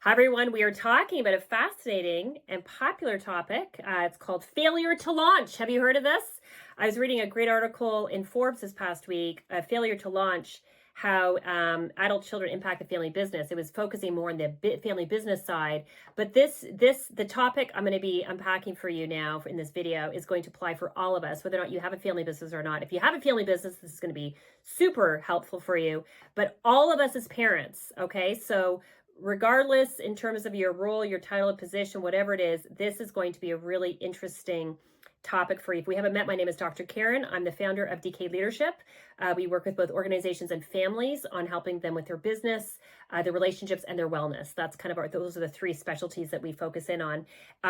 Hi, everyone. We are talking about a fascinating and popular topic. It's called failure to launch. Have you heard of this? I was reading a great article in Forbes this past week, Failure to Launch, how adult children impact the family business. It was focusing more on the family business side. But the topic I'm going to be unpacking for you now in this video is going to apply for all of us, whether or not you have a family business or not. If you have a family business, this is going to be super helpful for you. But all of us as parents, okay? So regardless in terms of your role, your title, position, whatever it is, this is going to be a really interesting topic for you. If we haven't met, my name is Dr. Karen. I'm the founder of DK Leadership. We work with both organizations and families on helping them with their business, their relationships, and their wellness. That's kind of those are the three specialties that we focus in on.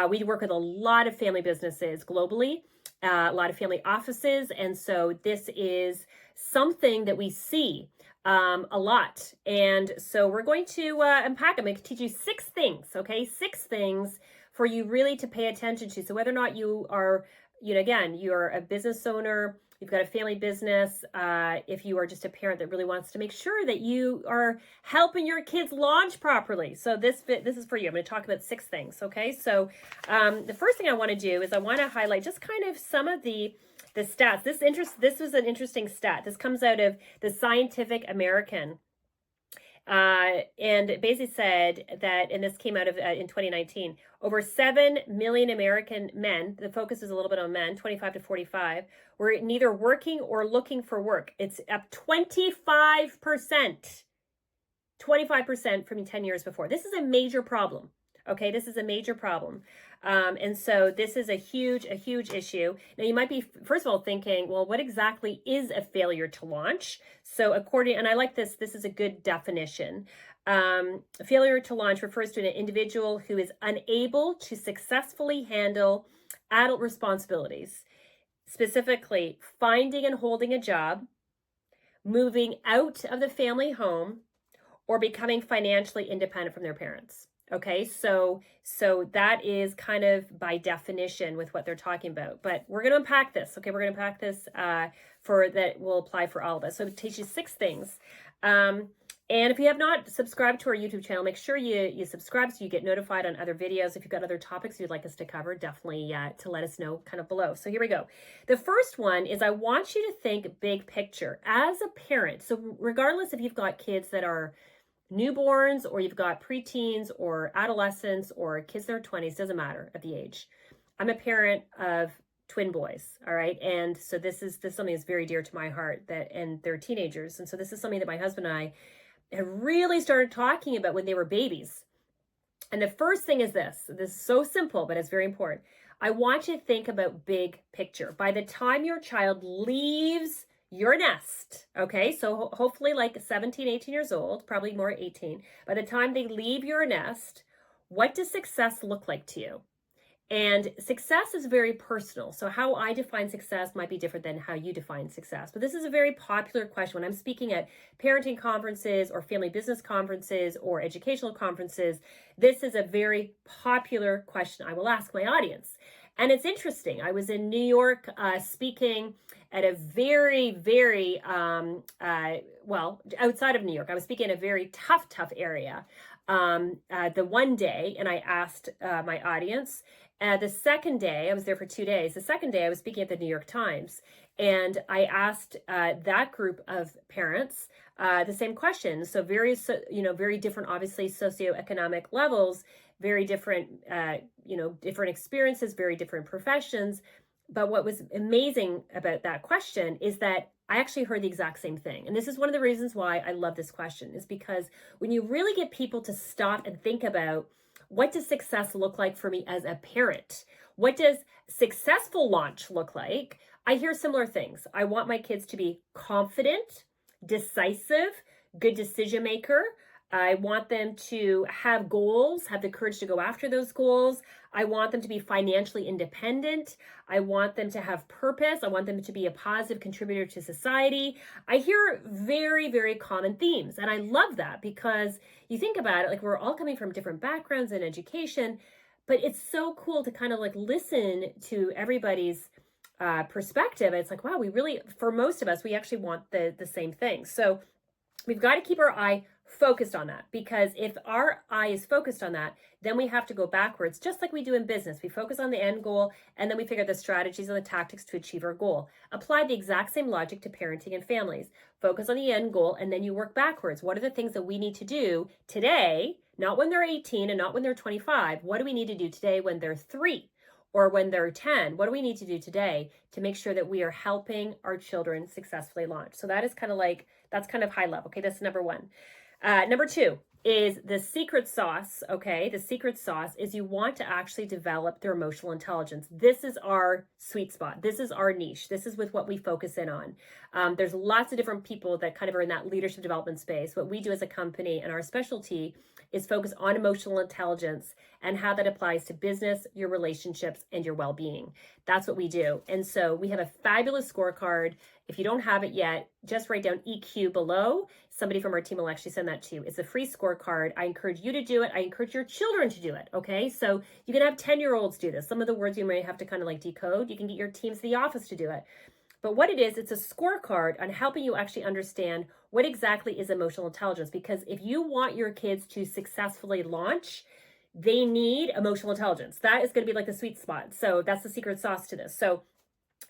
We work with a lot of family businesses globally, a lot of family offices. And so this is something that we see a lot. And so we're going to unpack. I'm going to teach you 6 things, okay? 6 things for you really to pay attention to. So whether or not you are, again, you're a business owner, you've got a family business, if you are just a parent that really wants to make sure that you are helping your kids launch properly. So this is for you. I'm going to talk about 6 things, okay? So the first thing I want to do is I want to highlight just kind of some of the stats. This was an interesting stat. This comes out of the Scientific American. And it basically said that, and this came out of in 2019, over 7 million American men, the focus is a little bit on men, 25 to 45, were neither working or looking for work. It's up 25%. 25% from 10 years before. This is a major problem. Okay, this is a major problem. And so this is a huge issue. Now you might be, first of all, thinking, well, what exactly is a failure to launch? So and I like this is a good definition. Failure to launch refers to an individual who is unable to successfully handle adult responsibilities, specifically finding and holding a job, moving out of the family home, or becoming financially independent from their parents. Okay, so that is kind of by definition with what they're talking about. But we're going to unpack this. Okay, we're going to unpack this that will apply for all of us. So it teaches you 6 things. And if you have not subscribed to our YouTube channel, make sure you subscribe so you get notified on other videos. If you've got other topics you'd like us to cover, definitely to let us know kind of below. So here we go. The first one is I want you to think big picture as a parent. So regardless if you've got kids that are newborns or you've got preteens or adolescents or kids in their 20s, doesn't matter at the age. I'm a parent of twin boys, all right? And so this is something that's very dear to my heart, and they're teenagers. And so this is something that my husband and I have really started talking about when they were babies. And the first thing is this is so simple, but it's very important. I want you to think about big picture. By the time your child leaves your nest, okay, so hopefully like 17, 18 years old, probably more 18. By the time they leave your nest, what does success look like to you? And success is very personal. So how I define success might be different than how you define success. But this is a very popular question. When I'm speaking at parenting conferences or family business conferences or educational conferences, this is a very popular question I will ask my audience. And it's interesting. I was in New York speaking at a very, very, outside of New York. I was speaking in a very tough area the one day, and I asked my audience. The second day, I was there for 2 days. The second day, I was speaking at the New York Times, and I asked that group of parents the same question. So very different, obviously, socioeconomic levels, very different, different experiences, very different professions. But what was amazing about that question is that I actually heard the exact same thing. And this is one of the reasons why I love this question, is because when you really get people to stop and think about, what does success look like for me as a parent? What does successful launch look like? I hear similar things. I want my kids to be confident, decisive, good decision maker. I want them to have goals, have the courage to go after those goals. I want them to be financially independent. I want them to have purpose. I want them to be a positive contributor to society. I hear very, very common themes. And I love that, because you think about it, like we're all coming from different backgrounds in education, but it's so cool to kind of like listen to everybody's perspective. It's like, wow, we really, for most of us, we actually want the same thing. So we've got to keep our eye focused on that, because if our eye is focused on that, then we have to go backwards, just like we do in business. We focus on the end goal, and then we figure out the strategies and the tactics to achieve our goal. Apply the exact same logic to parenting and families. Focus on the end goal, and then you work backwards. What are the things that we need to do today, not when they're 18 and not when they're 25? What do we need to do today when they're 3? Or when they're 10, what do we need to do today to make sure that we are helping our children successfully launch? So that is kind of like, that's kind of high level. Okay, that's number one. Number two is the secret sauce. Okay, the secret sauce is you want to actually develop their emotional intelligence. This is our sweet spot. This is our niche. This is with what we focus in on. There's lots of different people that kind of are in that leadership development space. What we do as a company and our specialty is focus on emotional intelligence and how that applies to business, your relationships, and your well-being. That's what we do. And so we have a fabulous scorecard. If you don't have it yet, just write down EQ below. Somebody from our team will actually send that to you. It's a free scorecard. I encourage you to do it. I encourage your children to do it. Okay. So you can have 10-year-olds do this. Some of the words you may have to kind of like decode. You can get your teams to the office to do it. But what it is, it's a scorecard on helping you actually understand what exactly is emotional intelligence. Because if you want your kids to successfully launch, they need emotional intelligence. That is going to be like the sweet spot. So that's the secret sauce to this. So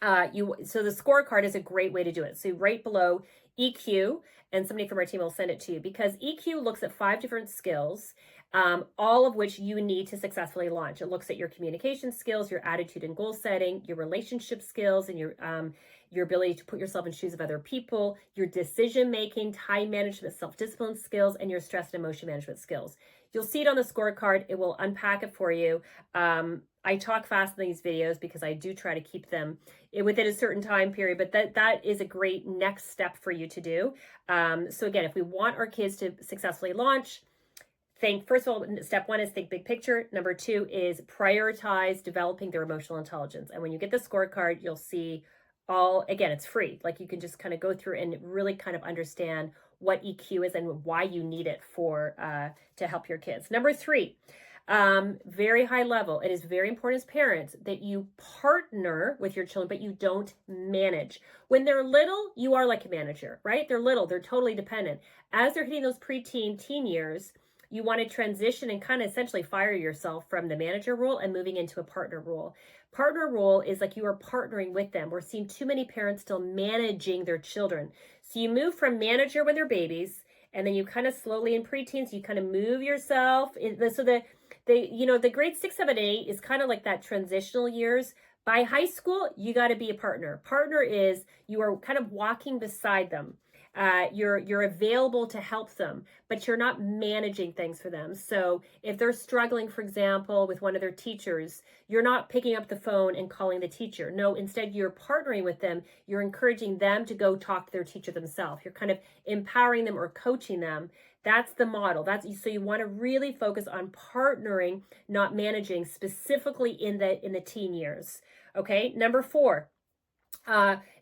so the scorecard is a great way to do it. So right below EQ, and somebody from our team will send it to you, because EQ looks at 5 different skills, all of which you need to successfully launch. It looks at your communication skills, your attitude and goal setting, your relationship skills, and your ability to put yourself in shoes of other people, your decision making, time management, self-discipline skills, and your stress and emotion management skills. You'll see it on the scorecard. It will unpack it for you. I talk fast in these videos because I do try to keep them within a certain time period, but that is a great next step for you to do. So again, if we want our kids to successfully launch, first of all, step 1 is think big picture. Number 2 is prioritize developing their emotional intelligence. And when you get the scorecard, you'll see again, it's free. Like you can just kind of go through and really kind of understand what EQ is and why you need it to help your kids. Number 3, very high level. It is very important as parents that you partner with your children, but you don't manage. When they're little, you are like a manager, right? They're little, they're totally dependent. As they're hitting those preteen, teen years, you want to transition and kind of essentially fire yourself from the manager role and moving into a partner role. Partner role is like you are partnering with them. We're seeing too many parents still managing their children. So you move from manager when they're babies, and then you kind of slowly in preteens, you kind of move yourself. So the grade 6, 7, 8 is kind of like that transitional years. By high school, you got to be a partner. Partner is you are kind of walking beside them. You're available to help them, but you're not managing things for them. So if they're struggling, for example, with one of their teachers, you're not picking up the phone and calling the teacher. No, instead you're partnering with them. You're encouraging them to go talk to their teacher themselves. You're kind of empowering them or coaching them. That's the model. So you want to really focus on partnering, not managing, specifically in the teen years. Okay. Number 4.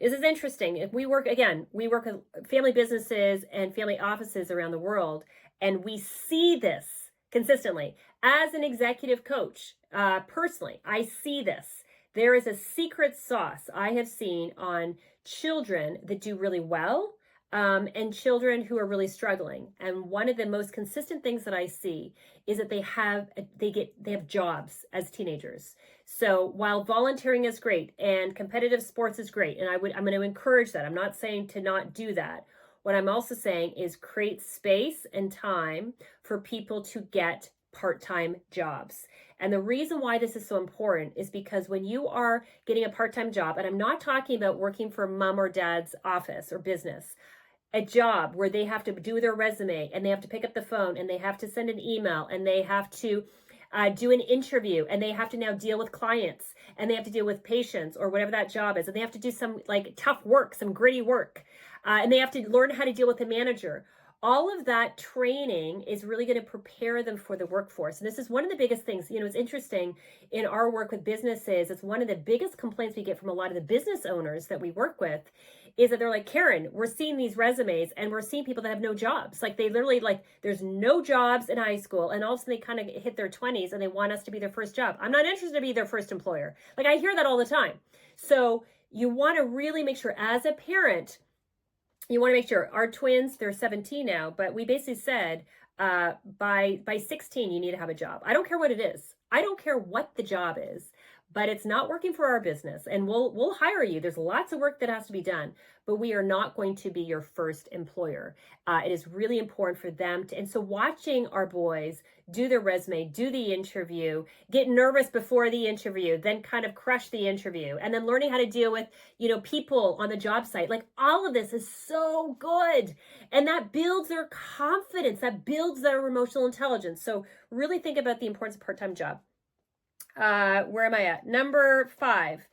This is interesting. We work with family businesses and family offices around the world, and we see this consistently. As an executive coach, personally, I see this. There is a secret sauce I have seen on children that do really well, and children who are really struggling. And one of the most consistent things that I see is that they have jobs as teenagers. So while volunteering is great and competitive sports is great, and I'm going to encourage that. I'm not saying to not do that. What I'm also saying is create space and time for people to get part-time jobs. And the reason why this is so important is because when you are getting a part-time job, and I'm not talking about working for mom or dad's office or business, a job where they have to do their resume and they have to pick up the phone and they have to send an email and they have to do an interview and they have to now deal with clients and they have to deal with patients or whatever that job is. And they have to do some like tough work, some gritty work. And they have to learn how to deal with a manager. All of that training is really going to prepare them for the workforce. And this is one of the biggest things, it's interesting in our work with businesses. It's one of the biggest complaints we get from a lot of the business owners that we work with is that they're like, Karen, we're seeing these resumes and we're seeing people that have no jobs. Like they literally there's no jobs in high school. And all of a sudden they kind of hit their 20s and they want us to be their first job. I'm not interested to be their first employer. Like I hear that all the time. So you want to really make sure as a parent, you want to make sure our twins, they're 17 now, but we basically said by 16 you need to have a job. I don't care what it is. I don't care what the job is, but it's not working for our business, and we'll hire you. There's lots of work that has to be done, but we are not going to be your first employer. It is really important for them to, and so watching our boys do their resume, do the interview, get nervous before the interview, then kind of crush the interview, and then learning how to deal with, people on the job site. Like, all of this is so good. And that builds their confidence, that builds their emotional intelligence. So really think about the importance of part-time job. Where am I at? Number 5.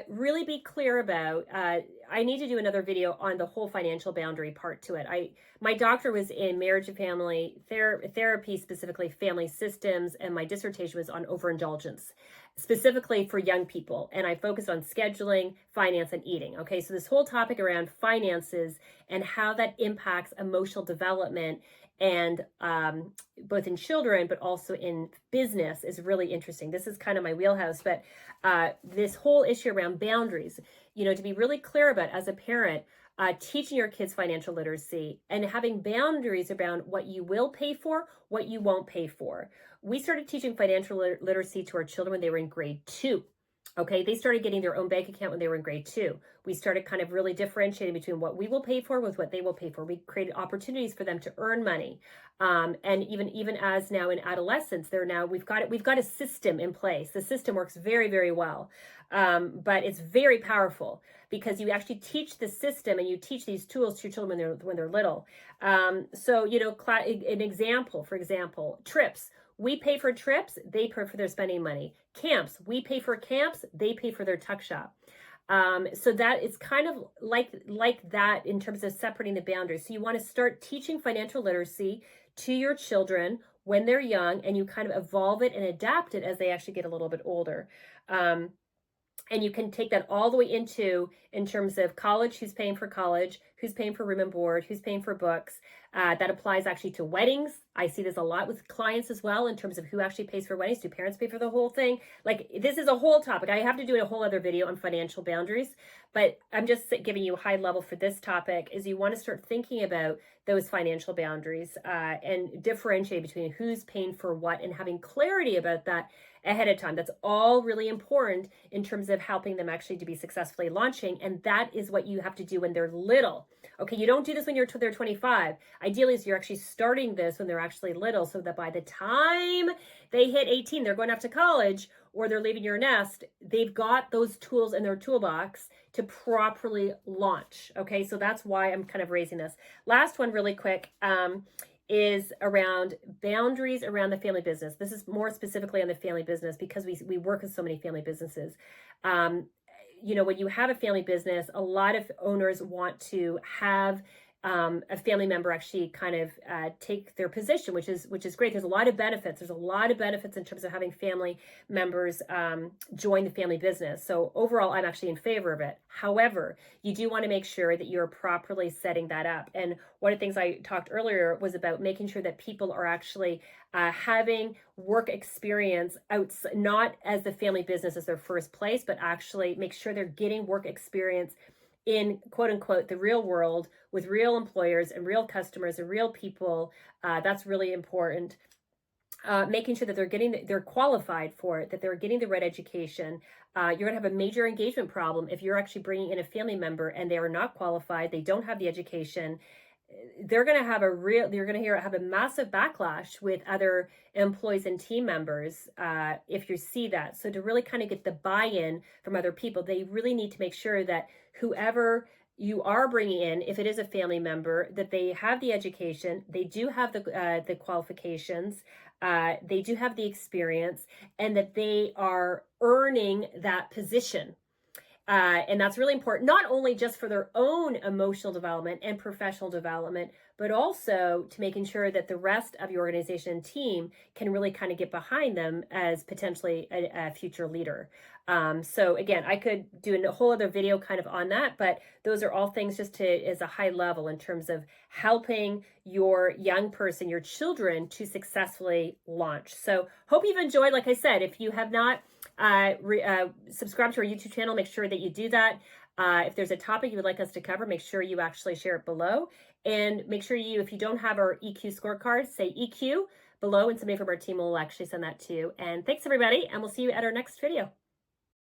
Really be clear about, I need to do another video on the whole financial boundary part to it. My doctor was in marriage and family therapy, specifically family systems, and my dissertation was on overindulgence, specifically for young people. And I focused on scheduling, finance, and eating. Okay, so this whole topic around finances and how that impacts emotional development, and both in children but also in business, is really interesting. This is kind of my wheelhouse, but this whole issue around boundaries, to be really clear about as a parent, teaching your kids financial literacy and having boundaries around what you will pay for, what you won't pay for. We started teaching financial literacy to our children when they were in grade 2. Okay, they started getting their own bank account when they were in grade 2. We started kind of really differentiating between what we will pay for with what they will pay for. We created opportunities for them to earn money, and even as now in adolescence, we've got a system in place. The system works very, very well, but it's very powerful because you actually teach the system and you teach these tools to your children when they're little. So an example, for example, trips. We pay for trips, they pay for their spending money. Camps, we pay for camps, they pay for their tuck shop. So that it's kind of like that in terms of separating the boundaries. So you want to start teaching financial literacy to your children when they're young, and you kind of evolve it and adapt it as they actually get a little bit older. And you can take that all the way in terms of college, who's paying for college, who's paying for room and board, who's paying for books. That applies actually to weddings. I see this a lot with clients as well in terms of who actually pays for weddings. Do parents pay for the whole thing? Like, this is a whole topic. I have to do a whole other video on financial boundaries, but I'm just giving you a high level for this topic. Is you want to start thinking about those financial boundaries and differentiate between who's paying for what and having clarity about that ahead of time. That's all really important in terms of helping them actually to be successfully launching. And that is what you have to do when they're little. Okay, you don't do this when they're 25. Ideally, you're actually starting this when they're actually little, so that by the time they hit 18, they're going off to college or they're leaving your nest, they've got those tools in their toolbox to properly launch. Okay, so that's why I'm kind of raising this. Last one really quick. Is around boundaries around the family business. This is more specifically on the family business because we work with so many family businesses. When you have a family business, a lot of owners want to have a family member actually kind of take their position, which is great. There's a lot of benefits. There's a lot of benefits in terms of having family members join the family business. So overall, I'm actually in favor of it. However, you do want to make sure that you're properly setting that up. And one of the things I talked earlier was about making sure that people are actually having work experience outside, not as the family business as their first place, but actually make sure they're getting work experience in quote unquote the real world with real employers and real customers and real people. That's really important. Making sure that they're qualified for it, that they're getting the right education. You're going to have a major engagement problem if you're actually bringing in a family member and they are not qualified, they don't have the education. You're going to have a massive backlash with other employees and team members if you see that. So to really kind of get the buy-in from other people, they really need to make sure that whoever you are bringing in, if it is a family member, that they have the education, they do have the qualifications, they do have the experience, and that they are earning that position. And that's really important, not only just for their own emotional development and professional development, but also to making sure that the rest of your organization and team can really kind of get behind them as potentially a future leader. So again, I could do a whole other video kind of on that, but those are all things just as a high level in terms of helping your young person, your children, to successfully launch. So hope you've enjoyed. Like I said, if you have not subscribe to our YouTube channel, make sure that you do that. If there's a topic you would like us to cover, make sure you actually share it below. And make sure you, if you don't have our EQ scorecard, say EQ below, and somebody from our team will actually send that to you. And thanks, everybody, and we'll see you at our next video.